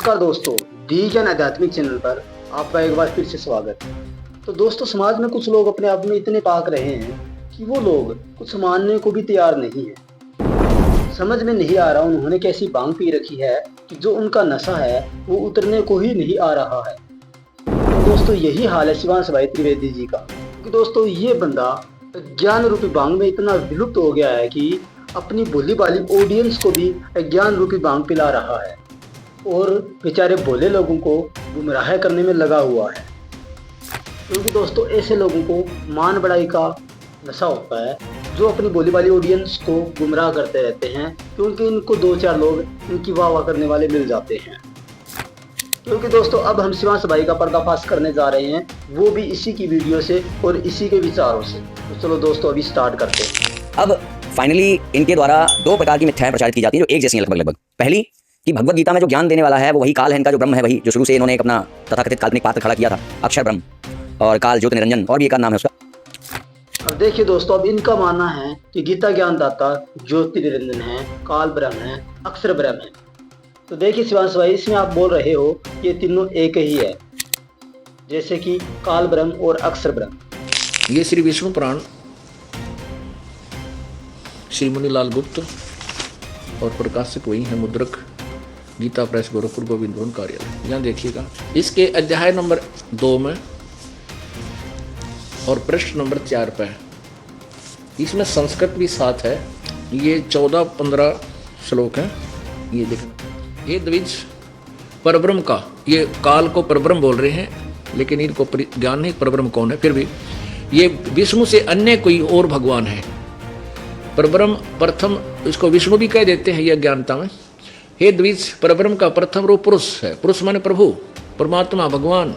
नमस्कार दोस्तों, दी ज्ञान आध्यात्मिक चैनल पर आपका एक बार फिर से स्वागत है। तो दोस्तों, समाज में कुछ लोग अपने आप में इतने पाक रहे हैं कि वो लोग कुछ मानने को भी तैयार नहीं है। समझ में नहीं आ रहा उन्होंने कैसी भांग पी रखी है कि जो उनका नशा है वो उतरने को ही नहीं आ रहा है। तो दोस्तों, यही हाल है शिवांश भाई त्रिवेदी जी का। क्योंकि दोस्तों, ये बंदा ज्ञान रूपी भांग में इतना विलुप्त हो गया है कि अपनी भोली भाली ऑडियंस को भी ज्ञान रूपी भांग पिला रहा है और बेचारे भोले लोगों को गुमराह करने में लगा हुआ है। क्योंकि दोस्तों, ऐसे लोगों को मान बढ़ाई का नशा होता है जो अपनी भोली भाली ऑडियंस को गुमराह करते रहते हैं, क्योंकि इनको दो चार लोग इनकी वाह वाह करने वाले मिल जाते हैं। क्योंकि दोस्तों, अब हम शिवांश भाई का पर्दाफाश करने जा रहे हैं, वो भी इसी की वीडियो से और इसी के विचारों से। तो चलो दोस्तों, अभी स्टार्ट करते हैं। अब फाइनली इनके द्वारा दो प्रकार की मिथ्याएं प्रचारित की जाती हैं जो एक जैसी हैं लगभग। पहली कि भगवत गीता में जो ज्ञान देने वाला है वो वही काल है, इनका जो ब्रह्म है वही जो शुरू से इन्होंने एक अपना तथाकथित काल्पनिक पात्र खड़ा किया था, अक्षर ब्रह्म और काल ज्योति निरंजन, और भी एक नाम है उसका। अब देखिए दोस्तों, अब इनका मानना है कि गीता ज्ञान दाता ज्योति निरंजन है, काल ब्रह्म है, अक्षर ब्रह्म है। तो देखिए शिवांश भाई, इसमें आप बोल रहे हो कि ये तीनों एक ही है, जैसे कि काल ब्रह्म और अक्षर ब्रह्म। ये श्री विष्णु पुराण श्री मुनिलाल गुप्त और प्रकाशक वही है मुद्रक गीता प्रेस गोरखपुर गोविंद भवन कार्यालय। यहाँ देखिएगा इसके अध्याय नंबर 2 में और पृष्ठ नंबर 4 पे इसमें संस्कृत भी साथ है। ये 14-15 श्लोक हैं। ये देखना, ये द्विज परब्रह्म का, ये काल को परब्रह्म बोल रहे हैं लेकिन इनको ज्ञान नहीं परब्रह्म कौन है। फिर भी ये विष्णु से अन्य कोई और भगवान है। परब्रह्म प्रथम, इसको विष्णु भी कह देते हैं यह ज्ञानता में। हे द्विज, परब्रह्म का प्रथम रूप पुरुष है। पुरुष माने प्रभु, परमात्मा, भगवान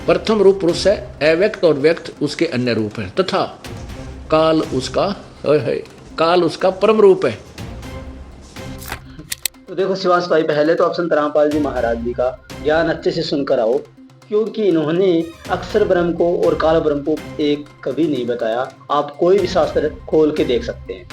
प्रथम रूप पुरुष है। अव्यक्त और व्यक्त उसके अन्य रूप है, तथा काल उसका काल उसका परम रूप है। तो देखो शिवांश भाई, पहले तो आप संत रामपाल जी महाराज जी का ज्ञान अच्छे से सुनकर आओ, क्योंकि इन्होंने अक्षर ब्रह्म को और काल ब्रह्म को एक कभी नहीं बताया। आप कोई भी शास्त्र खोल के देख सकते हैं।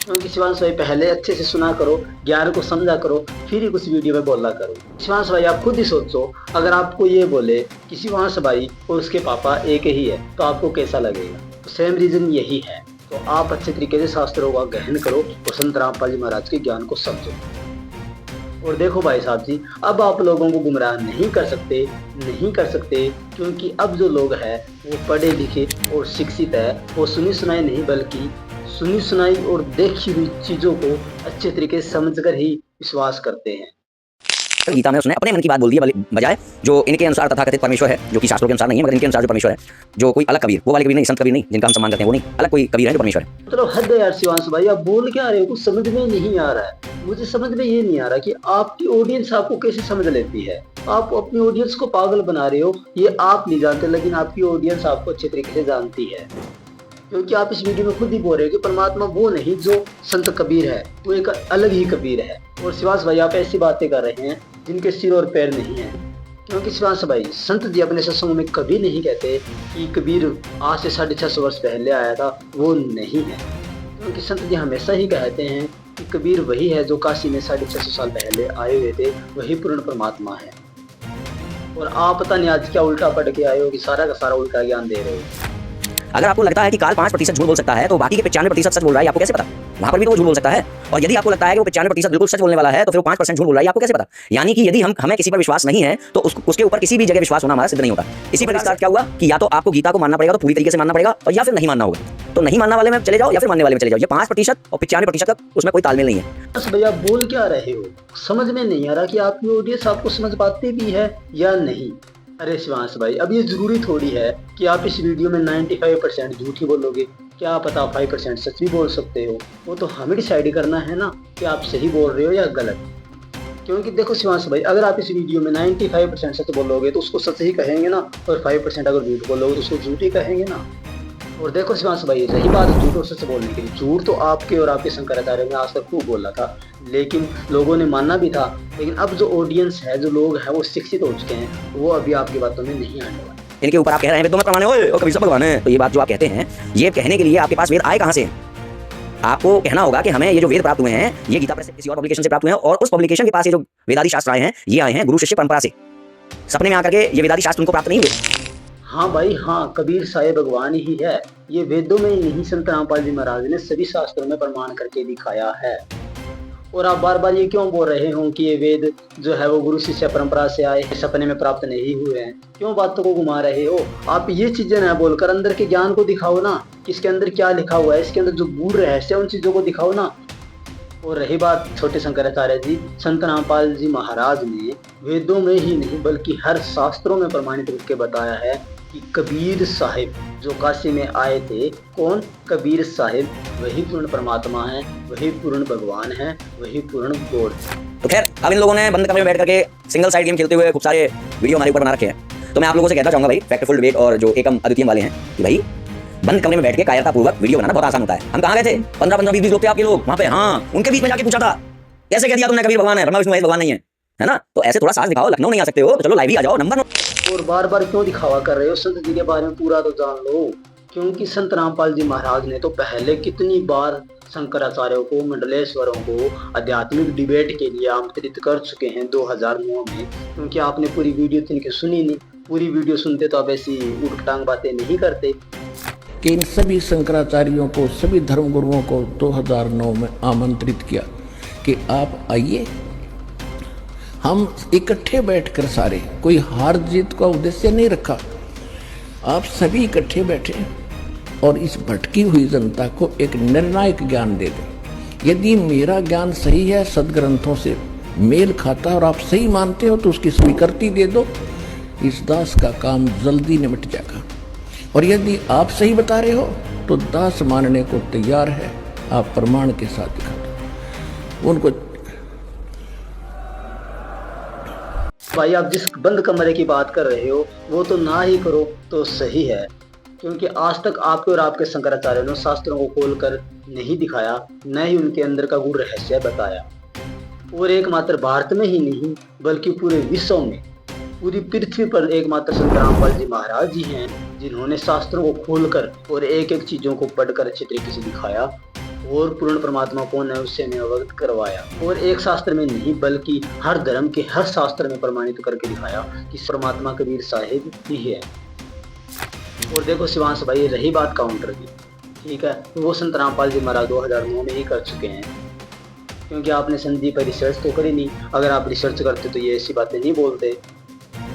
क्योंकि शिवांश भाई, पहले अच्छे से सुना करो, ज्ञान को समझा करो, फिर ही कुछ वीडियो में बोला करो। शिवांश भाई, आप खुद ही सोचो, अगर आपको ये बोले कि शिवांश भाई और उसके पापा एक ही है तो आपको कैसा लगेगा? तो सेम रीजन यही है। तो आप अच्छे तरीके से शास्त्रों का गहन करो और संत रामपाल जी महाराज के ज्ञान को समझो। और देखो भाई साहब जी, अब आप लोगों को गुमराह नहीं कर सकते, क्योंकि अब जो लोग हैं वो पढ़े लिखे और शिक्षित है। वो सुनी सुनाई नहीं, बल्कि सुनी सुनाई और देखी हुई चीजों को अच्छे तरीके से समझकर ही विश्वास करते हैं। गीता में उसने अपने मन की बात बोल दी है, बजाय जो इनके अनुसार तथाकथित परमेश्वर है, जो कि शास्त्रों के अनुसार नहीं है मगर इनके अनुसार जो परमेश्वर है, जो कोई अलग कबीर, वो वाले कबीर नहीं, संत कबीर नहीं जिनका हम सम्मान करते हैं, वो नहीं, अलग कोई कबीर है जो परमेश्वर है। मतलब हद है यार शिवांश भाई, आप बोल क्या रहे हो? कुछ समझ में नहीं आ रहा है। मुझे समझ में ये नहीं आ रहा कि आपकी ऑडियंस आपको कैसे समझ लेती है। आप अपनी ऑडियंस को पागल बना रहे हो, ये आप नहीं जानते, लेकिन आपकी ऑडियंस आपको अच्छे तरीके से जानती है। क्योंकि आप इस वीडियो में खुद ही बोल रहे हो कि परमात्मा वो नहीं जो संत कबीर है, वो एक अलग ही कबीर है। और शिवांश भाई, आप ऐसी बातें कर रहे हैं जिनके सिर और पैर नहीं है। क्योंकि शिवांश भाई, संत जी अपने सत्संगों में कभी नहीं कहते कि कबीर आज से 650 वर्ष पहले आया था, वो नहीं है। क्योंकि संत जी हमेशा ही कहते हैं कि कबीर वही है जो काशी में 650 साल पहले आए हुए थे, वही पूर्ण परमात्मा है। और आप पता नहीं आज क्या उल्टा पढ़ के आए हो कि सारा का सारा उल्टा ज्ञान दे रहे हो। अगर आपको लगता है कि काल 5% झूठ बोल सकता है तो बाकी के 95% सच बोल रहा है, आपको कैसे पता? वहां पर भी तो वो झूठ बोल सकता है। और यदि आपको लगता है कि वो 95% बिल्कुल सच बोलने वाला है तो फिर वो 5% झूठ बोल रहा है, आपको कैसे पता? यानी कि यदि हमें किसी पर विश्वास नहीं है तो उसके ऊपर किसी भी जगह विश्वास होना हमारा सिद्ध नहीं होता। इसी पर विस्तार क्या हुआ कि या तो आपको गीता को मानना पड़ेगा, तो पूरी तरीके से मानना पड़ेगा, और या फिर नहीं मानना होगा। तो नहीं मानना वाले में चले जाओ या फिर मानने वाले में चले जाओ। ये 5% और 95% का उसमें कोई तालमेल नहीं है। बस भैया, बोल क्या रहे हो? समझ में नहीं आ रहा कि आपकी ऑडियंस आपको समझ पाती भी है या नहीं। अरे शिवांश भाई, अब ये जरूरी थोड़ी है कि आप इस वीडियो में 95% झूठ ही बोलोगे। क्या पता 5% सच भी बोल सकते हो। वो तो हमें डिसाइड करना है ना कि आप सही बोल रहे हो या गलत। क्योंकि देखो शिवांश भाई, अगर आप इस वीडियो में 95% सच बोलोगे तो उसको सच ही कहेंगे ना, और 5% अगर झूठ बोलोगे तो उसको झूठ ही कहेंगे ना। और देखो शिवांश भाई, रही बात झूठ और सच बोलने की, झूठ तो आपके और आपके शंकराचार्य में आज तक खूब बोला था, लेकिन लोगों ने माना भी था। लेकिन अब जो ऑडियंस है, जो लोग हैं, वो शिक्षित हो चुके हैं, वो अभी आपकी बातों में नहीं आने वाले। इनके ऊपर आप कह रहे हैं वेदों में प्रमाण है और कबीर सब भगवान है, तो ये बात जो आप कहते हैं, ये कहने के लिए आपके पास वेद आए कहाँ से? आपको कहना होगा कि हमें ये जो वेद प्राप्त हुए हैं ये गीता प्रेस से किसी और पब्लिकेशन से प्राप्त हुए हैं, और उस पब्लिकेशन के पास ये जो वेदादि शास्त्र आए हैं ये आए हैं गुरु शिष्य परंपरा से। सपने में आकर के ये वेदादि शास्त्र उनको प्राप्त नहीं हुए। हाँ भाई हाँ, कबीर साहेब भगवान ही है। ये वेदों में ही नहीं, संत रामपाल जी महाराज ने सभी शास्त्रों में प्रमाण करके दिखाया है। और आप बार बार ये क्यों बोल रहे हो कि ये वेद जो है वो गुरु शिष्य परंपरा से आए, सपने में प्राप्त नहीं हुए हैं? क्यों बातों को घुमा रहे हो? आप ये चीजें ना बोलकर अंदर के ज्ञान को दिखाओ ना, कि इसके अंदर क्या लिखा हुआ है, इसके अंदर जो गूढ़ रहस्य उन चीजों को दिखाओ ना। और रही बात छोटे शंकराचार्य जी, संत रामपाल जी महाराज ने वेदों में ही नहीं बल्कि हर शास्त्रों में प्रमाणित करके बताया है कि कबीर साहिब जो काशी में आए थे, कौन? कबीर साहिब वही पूर्ण परमात्मा है, वही पूर्ण भगवान है, वही पूर्ण गॉड। तो खैर, अब इन लोगों ने बंद कमरे में बैठ करके सिंगल साइड गेम खेलते हुए खूब सारे वीडियो हमारे ऊपर बना रखे हैं। तो मैं आप लोगों से कहना चाहूंगा भाई, फैक्टफुल डिबेट और जो एकम अद्वितीय वाले हैं, कि भाई बंद कमरे में बैठ के कायरतापूर्वक वीडियो बनाना बहुत आसान होता है। हम कहाँ गए थे? 15-15, 20-20 लोग थे आपके लोग वहां पे। हाँ, उनके बीच में जाके पूछा था, कैसे कह दिया तुमने कबीर भगवान है, ब्रह्मा विष्णु महेश भगवान नहीं है ना? तो ऐसे थोड़ा साहस दिखाओ। लखनऊ नहीं आ सकते हो तो चलो लाइव ही आ जाओ, नंबर। और बार बार क्यों दिखावा कर रहे हो? संत जी के बारे में पूरा तो जान लो। क्योंकि संत रामपाल जी महाराज ने तो पहले कितनी बार शंकराचार्यों को, मंडलेश्वरों को आध्यात्मिक डिबेट के लिए आमंत्रित कर चुके हैं 2009 में। क्योंकि आपने पूरी वीडियो तो इनकी सुनी नहीं। पूरी वीडियो सुनते तो आप ऐसी उठटांग बातें नहीं करते। कि इन सभी शंकराचार्यों को, सभी धर्मगुरुओं को 2009 में आमंत्रित किया कि आप आइए, हम इकट्ठे बैठकर सारे, कोई हार जीत का उद्देश्य नहीं रखा, आप सभी इकट्ठे बैठे और इस भटकी हुई जनता को एक निर्णायक ज्ञान दे दें। यदि मेरा ज्ञान सही है, सदग्रंथों से मेल खाता और आप सही मानते हो तो उसकी स्वीकृति दे दो, इस दास का काम जल्दी निपट जाएगा। और यदि आप सही बता रहे हो तो दास मानने को तैयार है, आप प्रमाण के साथ दिखा दो उनको। भाई आप जिस बंद कमरे की बात कर रहे हो वो तो ना ही करो तो सही है। क्योंकि आज तक आपके और आपके शंकराचार्य ने शास्त्रों को खोलकर नहीं दिखाया, न ही उनके अंदर का गूढ़ रहस्य बताया। और एकमात्र भारत में ही नहीं बल्कि पूरे विश्व में, पूरी पृथ्वी पर एकमात्र संत रामपाल जी महाराज जी हैं जिन्होंने शास्त्रों को खोलकर और एक एक चीजों को पढ़कर अच्छे तरीके से दिखाया और पूर्ण परमात्मा कौन है उससे हमें अवगत करवाया। और एक शास्त्र में नहीं बल्कि हर धर्म के हर शास्त्र में प्रमाणित करके दिखाया कि परमात्मा कबीर साहिब ही है। और देखो शिवांश भाई, रही बात काउंटर की, ठीक है, तो वो संत रामपाल जी महाराज 2009 में ही कर चुके हैं। क्योंकि आपने संदीप पर रिसर्च तो करी नहीं। अगर आप रिसर्च करते तो ये ऐसी बातें नहीं बोलते,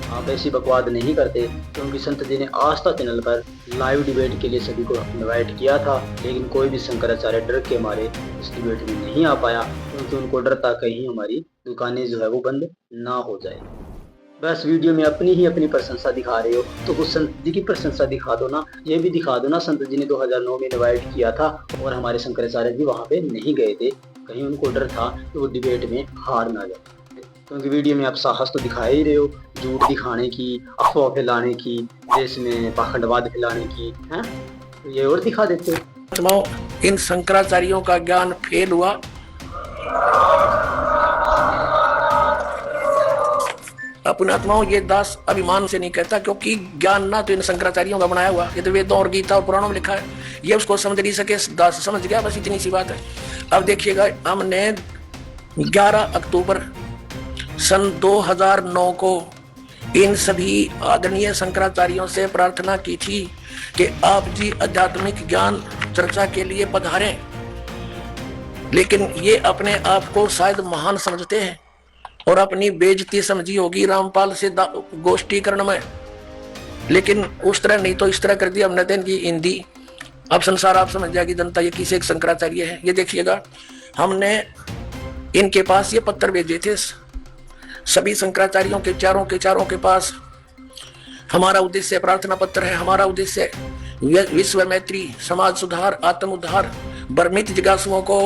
आप ऐसी बकवाद नहीं करते। क्योंकि संत जी ने आस्था चैनल पर लाइव डिबेट के लिए सभी को इनवाइट किया था, लेकिन कोई भी शंकराचार्य डर के मारे इस डिबेट में नहीं आ पाया। क्योंकि उनको डर था कहीं हमारी दुकानें जो है वो बंद ना हो जाए। बस वीडियो में अपनी ही अपनी प्रशंसा दिखा रहे हो तो कुछ संत जी की प्रशंसा दिखा दो ना। ये भी दिखा दो ना, संत जी ने 2009 में इनवाइट किया था और हमारे शंकराचार्य जी वहाँ पे नहीं गए थे। कहीं उनको डर था कि वो डिबेट में हार ना जाए। क्योंकि वीडियो में आप साहस तो दिखा ही रहे हो, झूठ दिखाने की, अफवाह फैलाने की, देश में पाखंडवाद फैलाने की, हैं? तो ये और दिखा देते हो। इन शंकराचार्यों का ज्ञान फेल हुआ। अपने आत्माओं, ये दास अभिमान से नहीं कहता, क्योंकि ज्ञान ना तो इन शंकराचार्यों का बनाया हुआ, ये तो वेदों और गीता और पुराणों में लिखा है। ये उसको समझ नहीं सके, दास समझ गया, बस इतनी सी बात है। अब देखिएगा, हमने 11 अक्टूबर सन 2009 को इन सभी आदरणीय शंकराचार्यों से प्रार्थना की थी कि आप जी आध्यात्मिक ज्ञान चर्चा के लिए पधारें। लेकिन ये अपने आप को शायद महान समझते हैं और अपनी बेइज्जती समझी होगी रामपाल से गोष्ठीकरण में। लेकिन उस तरह नहीं तो इस तरह कर दिया हमने तो इनकी हिंदी। अब संसार आप समझ जाएगी जनता ये किसे एक शंकराचार्य है। ये देखिएगा, हमने इनके पास ये पत्र भेजे थे सभी शंकराचार्यों के चारों के पास। हमारा उद्देश्य प्रार्थना पत्र है। हमारा उद्देश्य विश्व मैत्री, समाज सुधार, आत्म उद्धार, भ्रमित जिज्ञासुओं को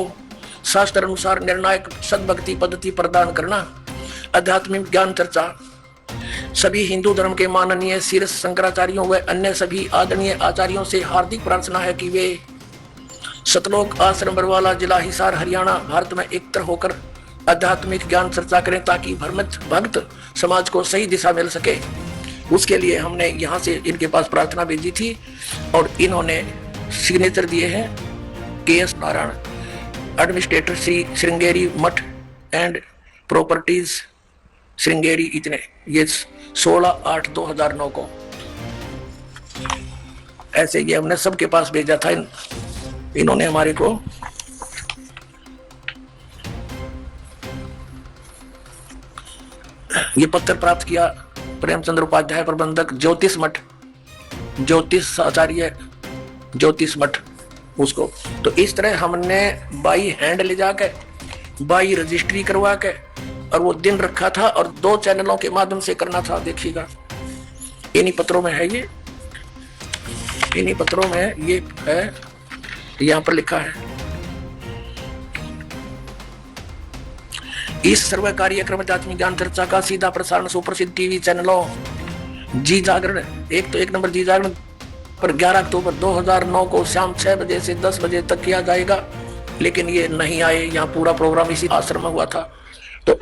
शास्त्र अनुसार निर्णायक सद्भक्ति पद्धति प्रदान करना, आध्यात्मिक ज्ञान चर्चा। सभी हिंदू धर्म के माननीय शीर्ष शंकराचार्यों व अन्य सभी आदरणीय आचार्यों से हार्दिक प्रार्थना है कि वे सतलोक आश्रम बरवाला, जिला हिसार, हरियाणा, भारत में एकत्र होकर आध्यात्मिक ज्ञान चर्चा करें ताकि भ्रमित भक्त समाज को सही दिशा मिल सके। उसके लिए हमने यहाँ से इनके पास प्रार्थना भेजी थी और इन्होंने सिग्नेचर दिए हैं KS नारायण, एडमिनिस्ट्रेटर श्री श्रृंगेरी मठ एंड प्रॉपर्टीज श्रृंगेरी, इतने। ये 16/8/2009 को ऐसे ये हमने सबके पास भेजा था। इन्होंने हमारे को ये पत्र प्राप्त किया। प्रेमचंद्र उपाध्याय, प्रबंधक ज्योतिष मठ, ज्योतिष आचार्य ज्योतिष मठ उसको। तो इस तरह हमने बाई हैंड ले जाके, बाई रजिस्ट्री करवा के, और वो दिन रखा था और 2 चैनलों के माध्यम से करना था। देखिएगा इन्हीं पत्रों में है, ये इन्हीं पत्रों में ये है, यहाँ पर लिखा है। इस सर्व कार्यक्रम आध्यात्मिक ज्ञान चर्चा का सीधा प्रसारण सुप्रसिद्ध टीवी चैनलों जी जागरण, एक नंबर जी जागरण पर 11 अक्टूबर 2009 को शाम 6 बजे से 10 बजे तक किया जाएगा। लेकिन ये नहीं आए, यहाँ पूरा प्रोग्राम इसी आश्रम में हुआ था। तो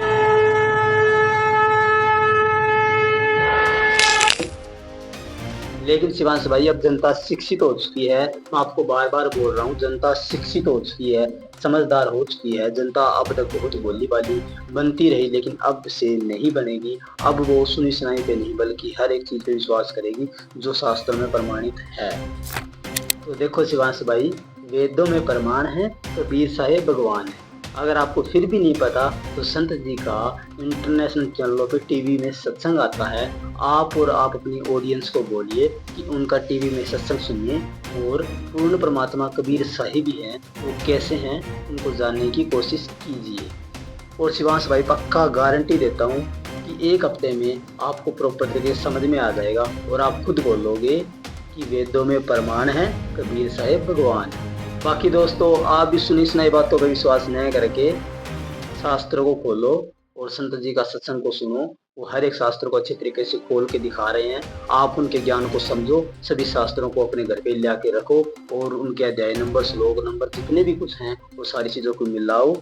लेकिन शिवांश भाई, अब जनता शिक्षित हो चुकी है। मैं आपको बार बार बोल रहा हूँ, जनता शिक्षित हो चुकी है, समझदार हो चुकी है। जनता अब तक बहुत बोली वाली बनती रही, लेकिन अब से नहीं बनेगी। अब वो सुनी सुनाई पे नहीं, बल्कि हर एक चीज पे विश्वास करेगी जो शास्त्रों में प्रमाणित है। तो देखो शिवांश भाई, वेदों में प्रमाण है, कबीर साहेब भगवान है। अगर आपको फिर भी नहीं पता तो संत जी का इंटरनेशनल चैनलों पे टीवी में सत्संग आता है। आप अपनी ऑडियंस को बोलिए कि उनका टीवी में सत्संग सुनिए, और पूर्ण परमात्मा कबीर साहिब ही हैं, वो कैसे हैं उनको जानने की कोशिश कीजिए। और शिवांश भाई, पक्का गारंटी देता हूँ कि 1 हफ्ते में आपको प्रॉपर तरीके से समझ में आ जाएगा, और आप खुद बोलोगे कि वेदों में प्रमाण है, कबीर साहिब भगवान है। बाकी दोस्तों, आप भी सुनी सुनाई बातों पर विश्वास नहीं करके शास्त्रों को खोलो और संत जी का सत्संग को सुनो। वो हर एक शास्त्र को अच्छे तरीके से खोल के दिखा रहे हैं। आप उनके ज्ञान को समझो, सभी शास्त्रों को अपने घर पे ला के रखो, और उनके अध्याय नंबर, श्लोक नंबर, जितने भी कुछ हैं वो सारी चीज़ों को मिलाओ।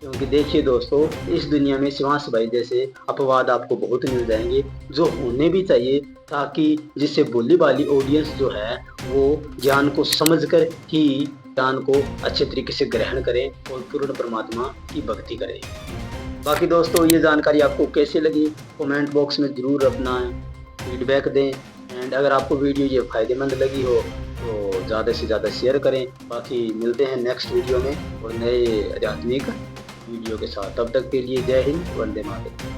क्योंकि देखिए दोस्तों, इस दुनिया में शिवांश भाई जैसे अपवाद आपको बहुत मिल जाएंगे, जो होने भी चाहिए, ताकि जिससे बोली वाली ऑडियंस जो है वो ज्ञान को समझकर ही ज्ञान को अच्छे तरीके से ग्रहण करें और पूर्ण परमात्मा की भक्ति करें। बाकी दोस्तों, ये जानकारी आपको कैसे लगी कमेंट बॉक्स में ज़रूर अपना फीडबैक दें। एंड अगर आपको वीडियो ये फ़ायदेमंद लगी हो तो ज़्यादा से ज़्यादा शेयर करें। बाकी मिलते हैं नेक्स्ट वीडियो में और नए आध्यात्मिक वीडियो के साथ। तब तक के लिए जय हिंद, वंदे मातरम।